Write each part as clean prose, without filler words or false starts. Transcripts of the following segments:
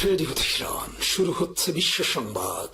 Radio Tehran, শুরু হচ্ছে বিশ্ব সংবাদ।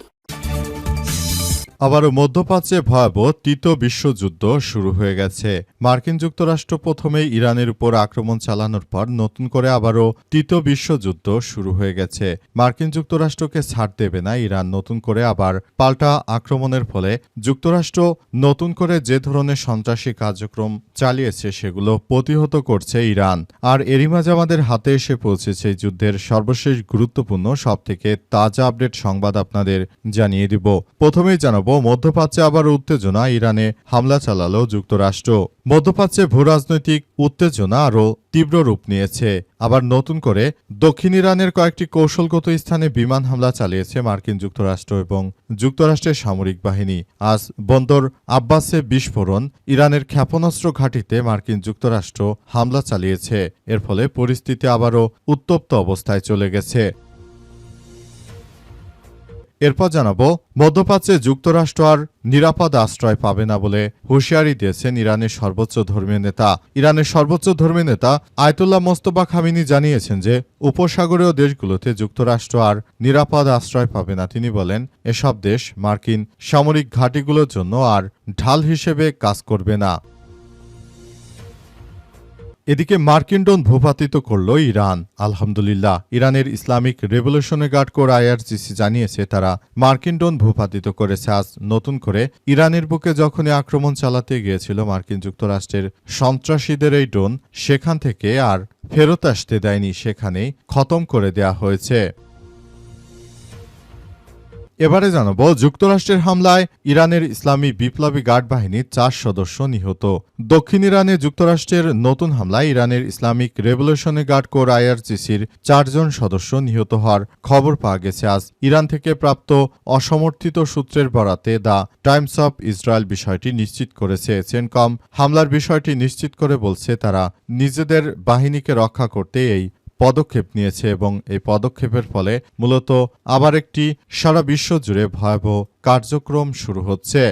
আবারও মধ্যপ্রাচ্যে ভয়াবহ তৃতীয় বিশ্বযুদ্ধ শুরু হয়ে গেছে। মার্কিন যুক্তরাষ্ট্র প্রথমেই ইরানের উপর আক্রমণ চালানোর পর নতুন করে আবারও তৃতীয় বিশ্বযুদ্ধ শুরু হয়ে গেছে। মার্কিন যুক্তরাষ্ট্রকে ছাড় দেবে না ইরান। নতুন করে আবার পাল্টা আক্রমণের ফলে যুক্তরাষ্ট্র নতুন করে যে ধরনের সন্ত্রাসী কার্যক্রম চালিয়েছে সেগুলো প্রতিহত করছে ইরান। আর এরই মাঝে আমাদের হাতে এসে পৌঁছেছে এই যুদ্ধের সর্বশেষ গুরুত্বপূর্ণ সবথেকে তাজা আপডেট সংবাদ আপনাদের জানিয়ে দিব। প্রথমেই জানাবো মধ্যপ্রাচ্যে আবার উত্তেজনা, ইরানে হামলা চালালো যুক্তরাষ্ট্র। মধ্যপ্রাচ্যে ভূরাজনৈতিক উত্তেজনা আরও তীব্র রূপ নিয়েছে। আবার নতুন করে দক্ষিণ ইরানের কয়েকটি কৌশলগত স্থানে বিমান হামলা চালিয়েছে মার্কিন যুক্তরাষ্ট্র এবং যুক্তরাষ্ট্রের সামরিক বাহিনী। আজ বন্দর আব্বাসে বিস্ফোরণ, ইরানের ক্ষেপণাস্ত্র ঘাঁটিতে মার্কিন যুক্তরাষ্ট্র হামলা চালিয়েছে। এর ফলে পরিস্থিতি আবারও উত্তপ্ত অবস্থায় চলে গেছে। এরপর জানাবো মধ্যপ্রাচ্যে যুক্তরাষ্ট্র আর নিরাপদ আশ্রয় পাবে না বলে হুঁশিয়ারি দিয়েছেন ইরানের সর্বোচ্চ ধর্মীয় নেতা। ইরানের সর্বোচ্চ ধর্মীয় নেতা আয়াতুল্লাহ মোস্তফা খামেনি জানিয়েছেন যে উপসাগরীয় দেশগুলোতে যুক্তরাষ্ট্র আর নিরাপদ আশ্রয় পাবে না। তিনি বলেন, এসব দেশ মার্কিন সামরিক ঘাঁটিগুলোর জন্য আর ঢাল হিসেবে কাজ করবে না। এদিকে মার্কিন ড্রোন ভূপাতিত করল ইরান। আলহামদুলিল্লাহ, ইরানের Islamic Revolutionary Guard Corps IRGC জানিয়েছে তারা মার্কিন ড্রোন ভূপাতিত করেছে। আজ নতুন করে ইরানের বুকে যখনই আক্রমণ চালাতে গিয়েছিল মার্কিন যুক্তরাষ্ট্রের সন্ত্রাসীদের এই ড্রোন, সেখান থেকে আর ফেরত আসতে দেয়নি, সেখানেই খতম করে দেয়া হয়েছে। এবারে জানাবো যুক্তরাষ্ট্রের হামলায় ইরানের ইসলামী বিপ্লবী গার্ড বাহিনীর 4 সদস্য নিহত। দক্ষিণ ইরানে যুক্তরাষ্ট্রের নতুন হামলায় ইরানের ইসলামিক রেভলিউশনারি গার্ড কোর আইআরজিসির 4 জন সদস্য নিহত হওয়ার খবর পাওয়া গেছে। আজ ইরান থেকে প্রাপ্ত অসমর্থিত সূত্রের বরাতে দ্য টাইমস অব ইসরায়েল বিষয়টি নিশ্চিত করেছে। সেন্টকম হামলার বিষয়টি নিশ্চিত করে বলছে তারা নিজেদের বাহিনীকে রক্ষা করতে এই পদক্ষেপ নিয়েছে এবং এই পদক্ষেপের ফলে মূলত আবার একটি সারা বিশ্ব জুড়ে ভয়াবহ কার্যক্রম শুরু হচ্ছে।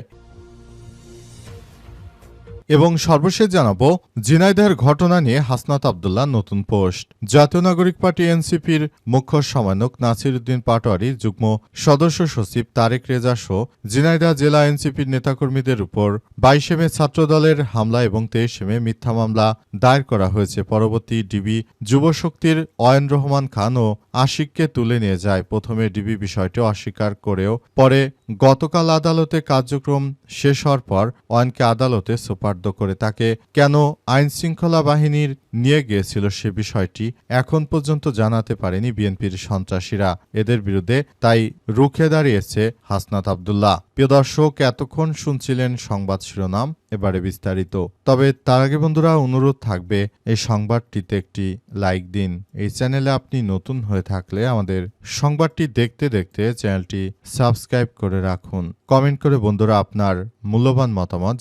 এবং সর্বশেষ জানাবো ঝিনাইদহের ঘটনা নিয়ে হাসনাত আব্দুল্লাহ নতুন পোস্ট। জাতীয় নাগরিক পার্টি এনসিপির মুখ্য সমন্বয়ক নাসির উদ্দিন পাটোয়ারি, যুগ্ম সদস্য সচিব তারেক রেজা সহ ঝিনাইদহ জেলা এনসিপির নেতাকর্মীদের উপর 22 মে ছাত্রদলের হামলা এবং 23 মে মিথ্যা মামলা দায়ের করা হয়েছে। পরবর্তী ডিবি যুবশক্তির অয়ন রহমান খান ও আশিককে তুলে নিয়ে যায়। প্রথমে ডিবি বিষয়টি অস্বীকার করেও পরে গতকাল আদালতে কার্যক্রম শেষ হওয়ার পর অয়নকে আদালতে সুপার করে তাকে কেন আইন শৃঙ্খলা বাহিনীর নিয়ে গিয়েছিল সে বিষয়টি এখন পর্যন্ত জানাতে পারেনি বিএনপির সন্ত্রাসীরা। এদের বিরুদ্ধে তাই রুখে দাঁড়িয়েছে হাসনাত আব্দুল্লাহ। প্রিয় দর্শক, এতক্ষণ শুনছিলেন সংবাদ শিরোনাম, এবারে বিস্তারিত। তবে তার আগে বন্ধুরা অনুরোধ থাকবে এই সংবাদটিতে একটি লাইক দিন। এই চ্যানেলে আপনি নতুন হয়ে থাকলে আমাদের সংবাদটি দেখতে দেখতে চ্যানেলটি সাবস্ক্রাইব করে রাখুন। কমেন্ট করে বন্ধুরা আপনার মূল্যবান মতামত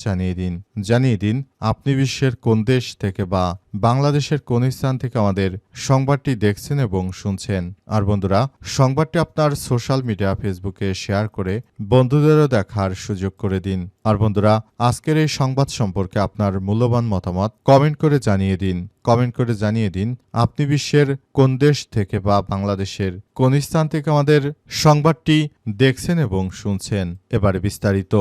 জানিয়ে দিন আপনি বিশ্বের কোন দেশ থেকে বা বাংলাদেশের কোন স্থান থেকে আমাদের সংবাদটি দেখছেন এবং শুনছেন। আর বন্ধুরা, সংবাদটি আপনার সোশ্যাল মিডিয়া ফেসবুকে শেয়ার করে বন্ধুদেরও দেখার সুযোগ করে দিন। আর বন্ধুরা, আজকের এই সংবাদ সম্পর্কে আপনার মূল্যবান মতামত কমেন্ট করে জানিয়ে দিন আপনি বিশ্বের কোন দেশ থেকে বা বাংলাদেশের কোন স্থান থেকে আমাদের সংবাদটি দেখছেন এবং শুনছেন। এবারে বিস্তারিত।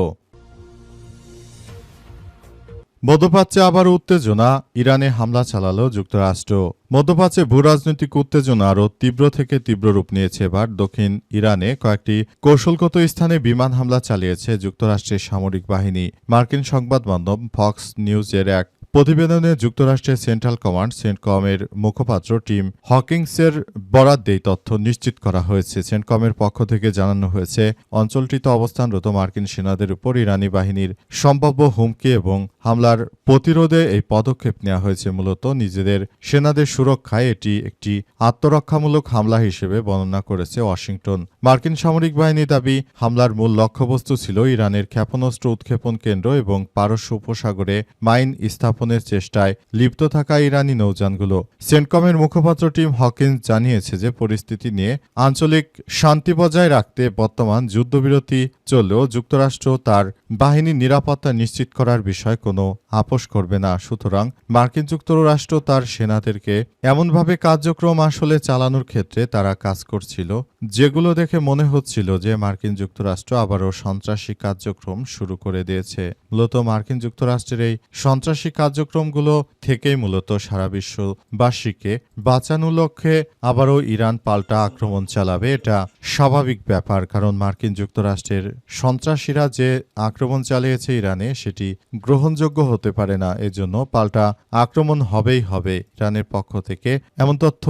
মধ্যপ্রাচ্যে আবার উত্তেজনা, ইরানে হামলা চালালো যুক্তরাষ্ট্র। মধ্যপ্রাচ্যে ভূরাজনৈতিক উত্তেজনা আরও তীব্র থেকে তীব্র রূপ নিয়েছে। এবার দক্ষিণ ইরানে কয়েকটি কৌশলগত স্থানে বিমান হামলা চালিয়েছে যুক্তরাষ্ট্রের সামরিক বাহিনী। মার্কিন সংবাদ মাধ্যম ফক্স নিউজের এক প্রতিবেদনে যুক্তরাষ্ট্রের সেন্ট্রাল কমান্ড সেন্টকমের মুখপাত্র টিম হকিংসের বরাত দিয়ে তথ্য নিশ্চিত করা হয়েছে। সেন্টকমের পক্ষ থেকে জানানো হয়েছে অঞ্চলটিতে অবস্থানরত মার্কিন সেনাদের উপর ইরানি বাহিনীর সম্ভাব্য হুমকি এবং হামলার প্রতিরোধে এই পদক্ষেপ নেওয়া হয়েছে। মূলত নিজেদের সেনাদের সুরক্ষায় এটি একটি আত্মরক্ষামূলক হামলা হিসেবে বর্ণনা করেছে ওয়াশিংটন। মার্কিন সামরিক বাহিনী দাবি হামলার মূল লক্ষ্যবস্তু ছিল ইরানের ক্ষেপণাস্ত্র উৎক্ষেপণ কেন্দ্র এবং পারস্য উপসাগরে মাইন স্থাপন চেষ্টায় লিপ্ত থাকা ইরানি নৌযানগুলো। সেন্টকমের মুখপাত্র টিম হকিন্স জানিয়েছে যে পরিস্থিতি নিয়ে আঞ্চলিক শান্তি বজায় রাখতে বর্তমান যুদ্ধবিরতি চললেও যুক্তরাষ্ট্র তার বাহিনীর নিরাপত্তা নিশ্চিত করার বিষয়ে কোনো আপোস করবে না। সুতরাং মার্কিন যুক্তরাষ্ট্র তার সেনাদেরকে এমনভাবে কার্যক্রম আসলে চালানোর ক্ষেত্রে তারা কাজ করছিল, যেগুলো দেখে মনে হচ্ছিল যে মার্কিন যুক্তরাষ্ট্র আবারও সন্ত্রাসী কার্যক্রম শুরু করে দিয়েছে। মূলত মার্কিন যুক্তরাষ্ট্রের এই সন্ত্রাসী কার্যক্রমগুলো থেকেই মূলত সারা বিশ্ববাসীকে বাঁচানোর লক্ষ্যে আবারও ইরান পাল্টা আক্রমণ চালাবে। এটা স্বাভাবিক ব্যাপার, কারণ মার্কিন যুক্তরাষ্ট্রের সন্ত্রাসীরা যে আক্রমণ চালিয়েছে ইরানে সেটি গ্রহণযোগ্য হতে পারে না। এজন্য পাল্টা আক্রমণ হবেই হবে। ইরানের পক্ষ থেকে এমন তথ্য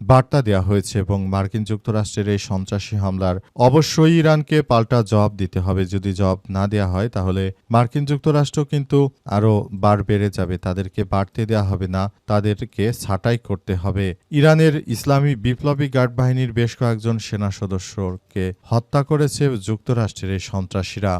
বার্তা দেওয়া হয়েছে এবং মার্কিন যুক্তরাষ্ট্রের এই সন্ত্রাসী হামলার অবশ্যই ইরানকে পাল্টা জবাব দিতে হবে। যদি জবাব না দেওয়া হয় তাহলে মার্কিন যুক্তরাষ্ট্র কিন্তু আরও বার বেড়ে যাবে। তাদেরকে বাড়তে দেওয়া হবে না, তাদেরকে ছাঁটাই করতে হবে। ইরানের ইসলামী বিপ্লবী গার্ড বাহিনীর বেশ কয়েকজন সেনা সদস্যকে হত্যা করেছে যুক্তরাষ্ট্রের এই সন্ত্রাসীরা।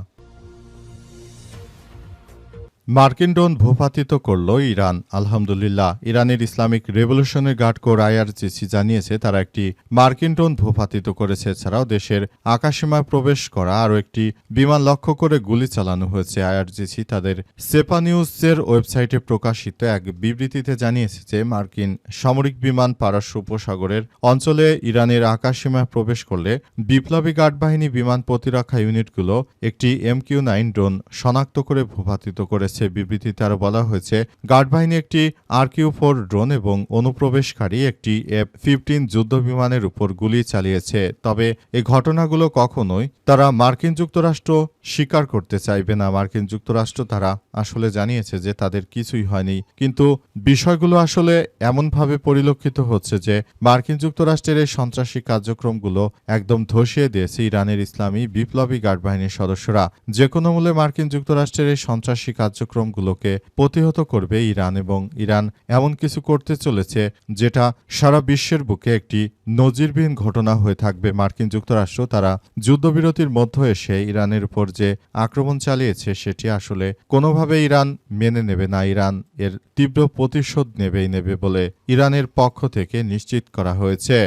মার্কিন ড্রোন ভূপাতিত করল ইরান। আলহামদুলিল্লাহ, ইরানের Islamic Revolutionary Guard Corps IRGC জানিয়েছে তারা একটি মার্কিন ড্রোন ভূপাতিত করেছে। এছাড়াও দেশের আকাশসীমায় প্রবেশ করা আরও একটি বিমান লক্ষ্য করে গুলি চালানো হয়েছে। আইআরজিসি তাদের সেপা নিউজের ওয়েবসাইটে প্রকাশিত এক বিবৃতিতে জানিয়েছে যে মার্কিন সামরিক বিমান পারস্য উপসাগরের অঞ্চলে ইরানের আকাশসীমায় প্রবেশ করলে বিপ্লবী গার্ড বাহিনী বিমান প্রতিরক্ষা ইউনিটগুলো একটি MQ-9 ড্রোন শনাক্ত করে ভূপাতিত করেছে। বিবৃতিতে আরও বলা হয়েছে গার্ড বাহিনী একটি RQ-4 ড্রোন এবং অনুপ্রবেশকারী একটি F-15 যুদ্ধ বিমানের উপর গুলি চালিয়েছে। তবে এই ঘটনাগুলো কখনোই তারা মার্কিন যুক্তরাষ্ট্র স্বীকার করতে চাইবে না। মার্কিন যুক্তরাষ্ট্র তারা আসলে জানিয়েছে যে তাদের কিছুই হয়নি, কিন্তু বিষয়গুলো আসলে এমনভাবে পরিলক্ষিত হচ্ছে যে মার্কিন যুক্তরাষ্ট্রের এই সন্ত্রাসী কার্যক্রমগুলো একদম ধসিয়ে দিয়েছে ইরানের ইসলামী বিপ্লবী গার্ড বাহিনীর সদস্যরা। যে কোনো মূল্যে মার্কিন যুক্তরাষ্ট্রের এই সন্ত্রাসী কার্যক্রমগুলোকে প্রতিহত করবে ইরান, এবং ইরান এমন কিছু করতে চলেছে যেটা সারা বিশ্বের বুকে একটি নজিরবিহীন ঘটনা হয়ে থাকবে। মার্কিন যুক্তরাষ্ট্র তারা যুদ্ধবিরতির মধ্যে এসে ইরানের উপর যে আক্রমণ চালিয়েছে সেটি আসলে কোনোভাবে ইরান মেনে নেবে না। ইরান এর তীব্র প্রতিশোধ নেবে বলে ইরানের পক্ষ থেকে নিশ্চিত করা হয়েছে।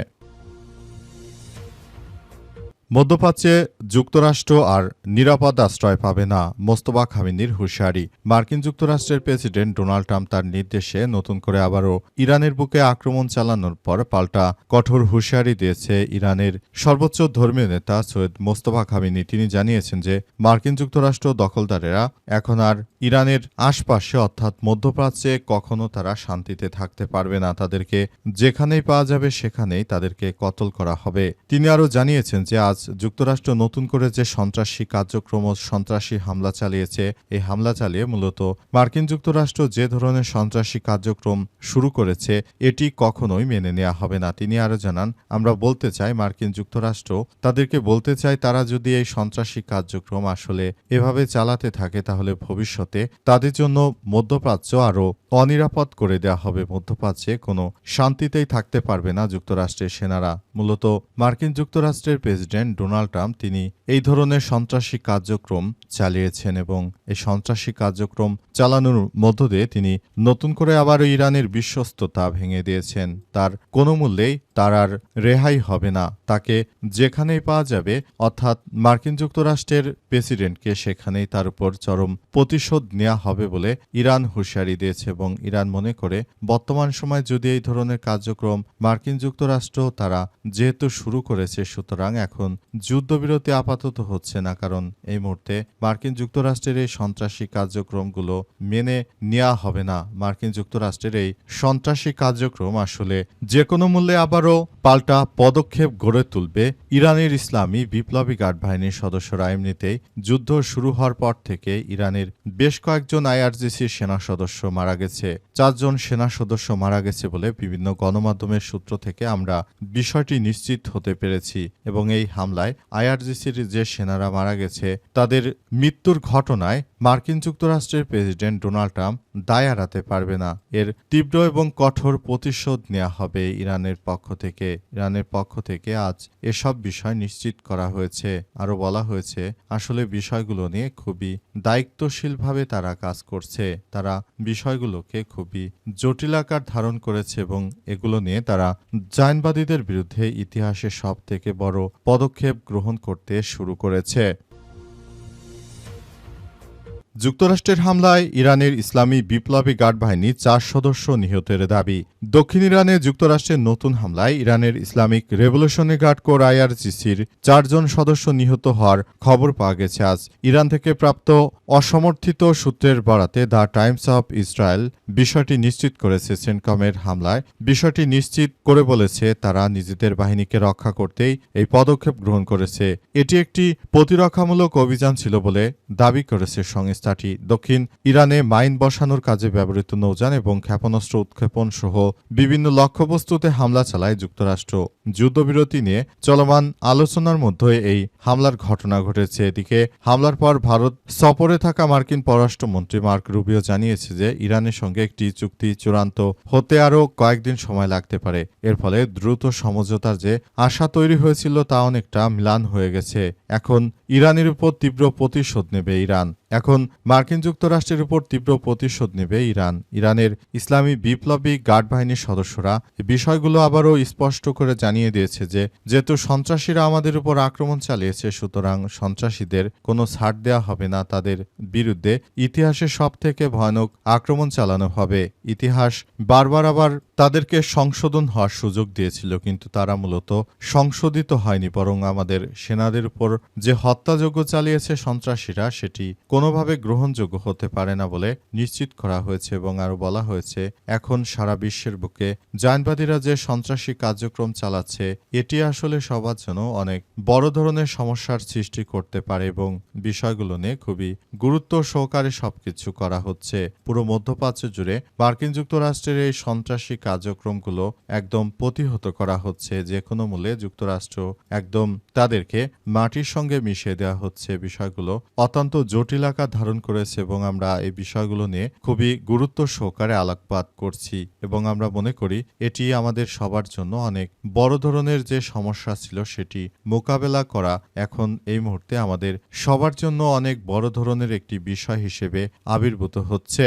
মধ্যপ্রাচ্যে যুক্তরাষ্ট্র আর নিরাপদ আশ্রয় পাবে না, মোস্তফা খামেনির হুঁশিয়ারি। মার্কিন যুক্তরাষ্ট্রের প্রেসিডেন্ট ডোনাল্ড ট্রাম্প তার নির্দেশে নতুন করে আবারও ইরানের বুকে আক্রমণ চালানোর পর পাল্টা কঠোর হুঁশিয়ারি দিয়েছে ইরানের সর্বোচ্চ ধর্মীয় নেতা সৈয়দ মোস্তফা খামেনি। তিনি জানিয়েছেন যে মার্কিন যুক্তরাষ্ট্র দখলদারেরা এখন আর ইরানের আশপাশে অর্থাৎ মধ্যপ্রাচ্যে কখনো তারা শান্তিতে থাকতে পারবে না। তাদেরকে যেখানেই পাওয়া যাবে সেখানেই তাদেরকে কতল করা হবে। তিনি আরও জানিয়েছেন যে আজ যুক্তরাষ্ট্র নতুন করে যে সন্ত্রাসী কার্যক্রম, সন্ত্রাসী হামলা চালিয়েছে, এই হামলা চালিয়ে মূলত মার্কিন যুক্তরাষ্ট্র যে ধরনের সন্ত্রাসী কার্যক্রম শুরু করেছে এটি কখনোই মেনে নেওয়া হবে না। তিনি আরও জানান, আমরা বলতে চাই মার্কিন যুক্তরাষ্ট্র তাদেরকে বলতে চাই তারা যদি এই সন্ত্রাসী কার্যক্রম আসলে এভাবে চালাতে থাকে তাহলে ভবিষ্যতে তাদের জন্য মধ্যপ্রাচ্য আরও অনিরাপদ করে দেওয়া হবে। মধ্যপ্রাচ্যে কোনো শান্তিতেই থাকতে পারবে না যুক্তরাষ্ট্রের সেনারা। মূলত মার্কিন যুক্তরাষ্ট্রের প্রেসিডেন্ট ডোনাল্ড ট্রাম্প তিনি এই ধরনের সন্ত্রাসী কার্যক্রম চালিয়েছেন এবং এই সন্ত্রাসী কার্যক্রম চালানোর মধ্য দিয়ে তিনি নতুন করে আবার ইরানের বিশ্বস্ততা ভেঙে দিয়েছেন। তার কোনো মূল্যেই তার আর রেহাই হবে না। তাকে যেখানেই পাওয়া যাবে অর্থাৎ মার্কিন যুক্তরাষ্ট্রের প্রেসিডেন্টকে সেখানেই তার উপর চরম প্রতিশোধ নেওয়া হবে বলে ইরান হুঁশিয়ারি দিয়েছে এবং ইরান মনে করে বর্তমান সময় যদি এই ধরনের কার্যক্রম মার্কিন যুক্তরাষ্ট্র তারা যেহেতু শুরু করেছে সুতরাং এখন যুদ্ধবিরতি আপাতত হচ্ছে না, কারণ এই মুহূর্তে মার্কিন যুক্তরাষ্ট্রের এই সন্ত্রাসী কার্যক্রমগুলো মেনে নেওয়া হবে না। মার্কিন যুক্তরাষ্ট্রের এই সন্ত্রাসী কার্যক্রম আসলে যে কোনো মূল্যে আবারও পাল্টা পদক্ষেপ গড়ে তুলবে ইরানের ইসলামী বিপ্লবী গার্ড বাহিনীর সদস্যরা। এমনিতেই যুদ্ধ শুরু হওয়ার পর থেকে ইরানের বেশ কয়েকজন আইআরজিসির সেনা সদস্য মারা গেছে, 4 জন সেনা সদস্য মারা গেছে বলে বিভিন্ন গণমাধ্যমের সূত্র থেকে আমরা বিষয়টি নিশ্চিত হতে পেরেছি এবং এই হামলায় আইআরজিসির যে সেনারা মারা গেছে তাদের মৃত্যুর ঘটনায় মার্কিন যুক্তরাষ্ট্রের প্রেসিডেন্ট ডোনাল্ড ট্রাম্প দায় এড়াতে পারবে না। এর তীব্র এবং কঠোর প্রতিশোধ নেওয়া হবে ইরানের পক্ষ থেকে। ইরানের পক্ষ থেকে আজ এসব বিষয় নিশ্চিত করা হয়েছে। আরও বলা হয়েছে আসলে বিষয়গুলো নিয়ে খুবই দায়িত্বশীলভাবে তারা কাজ করছে। তারা বিষয়গুলোকে খুবই জটিল আকার ধারণ করেছে এবং এগুলো নিয়ে তারা জায়নবাদীদের বিরুদ্ধে ইতিহাসে সবথেকে বড় পদক্ষেপ গ্রহণ করতে শুরু করেছে। যুক্তরাষ্ট্রের হামলায় ইরানের ইসলামী বিপ্লবী গার্ড বাহিনী 4 সদস্য নিহতের দাবি। দক্ষিণ ইরানে যুক্তরাষ্ট্রের নতুন হামলায় ইরানের ইসলামিক রেভলিউশনারি গার্ড কোর IRGCর 4 জন সদস্য নিহত হওয়ার খবর পাওয়া গেছে আজ। ইরান থেকে প্রাপ্ত অসমর্থিত সূত্রের বরাতে দ্য টাইমস অব ইসরায়েল বিষয়টি নিশ্চিত করেছে। সেন্টকমের হামলায় বিষয়টি নিশ্চিত করে বলেছে তারা নিজেদের বাহিনীকে রক্ষা করতেই এই পদক্ষেপ গ্রহণ করেছে। এটি একটি প্রতিরক্ষামূলক অভিযান ছিল বলে দাবি করেছে সংস্থাটি। দক্ষিণ ইরানে মাইন বসানোর কাজে ব্যবহৃত নৌযান এবং ক্ষেপণাস্ত্র উৎক্ষেপণ সহ বিভিন্ন লক্ষ্যবস্তুতে হামলা চালায় যুক্তরাষ্ট্র। যুদ্ধবিরতি নিয়ে চলমান আলোচনার মধ্যে এই হামলার ঘটনা ঘটেছে। এদিকে হামলার পর ভারত সফরে থাকা মার্কিন পররাষ্ট্রমন্ত্রী মার্ক রুবিও জানিয়েছে যে ইরানের সঙ্গে একটি চুক্তি চূড়ান্ত হতে আরও কয়েকদিন সময় লাগতে পারে। এর ফলে দ্রুত সমঝোতার যে আশা তৈরি হয়েছিল তা অনেকটা ম্লান হয়ে গেছে। এখন ইরানের উপর তীব্র প্রতিশোধ নেবে ইরান। এখন মার্কিন যুক্তরাষ্ট্রের উপর তীব্র প্রতিশোধ নেবে ইরান। ইরানের ইসলামী বিপ্লবী গার্ড বাহিনীর সদস্যরা বিষয়গুলো আবারও স্পষ্ট করে জানিয়ে দিয়েছে যে যেহেতু সন্ত্রাসীরা আমাদের উপর আক্রমণ চালিয়েছে, সুতরাং সন্ত্রাসীদের কোনো ছাড় দেওয়া হবে না। তাদের বিরুদ্ধে ইতিহাসের সবথেকে ভয়ানক আক্রমণ চালানো হবে। ইতিহাস বারবার আবার তাদেরকে সংশোধন হওয়ার সুযোগ দিয়েছিল, কিন্তু তারা মূলত সংশোধিত হয়নি, বরং আমাদের সেনাদের উপর যে হত্যাযজ্ঞ চালিয়েছে সন্ত্রাসীরা সেটি কোনোভাবে গ্রহণযোগ্য হতে পারে না বলে নিশ্চিত করা হয়েছে। এবং আরও বলা হয়েছে এখন সারা বিশ্বের বুকে জায়নবাদীরা যে সন্ত্রাসী কার্যক্রম চালাচ্ছে এটি আসলে সবার জন্য অনেক বড় ধরনের সমস্যার সৃষ্টি করতে পারে এবং বিষয়গুলো নিয়ে খুবই গুরুত্ব সহকারে সবকিছু করা হচ্ছে। পুরো মধ্যপ্রাচ্য জুড়ে মার্কিন যুক্তরাষ্ট্রের এই সন্ত্রাসী কার্যক্রমগুলো একদম প্রতিহত করা হচ্ছে। যে কোনো মূল্যে যুক্তরাষ্ট্র একদম তাদেরকে মাটির সঙ্গে মিশিয়ে দেওয়া হচ্ছে। বিষয়গুলো অত্যন্ত জটিল আকার ধারণ করেছে এবং আমরা এই বিষয়গুলো নিয়ে খুবই গুরুত্ব সহকারে আলোকপাত করছি এবং আমরা মনে করি এটি আমাদের সবার জন্য অনেক বড় ধরনের যে সমস্যা ছিল সেটি মোকাবেলা করা এখন এই মুহূর্তে আমাদের সবার জন্য অনেক বড় ধরনের একটি বিষয় হিসেবে আবির্ভূত হচ্ছে।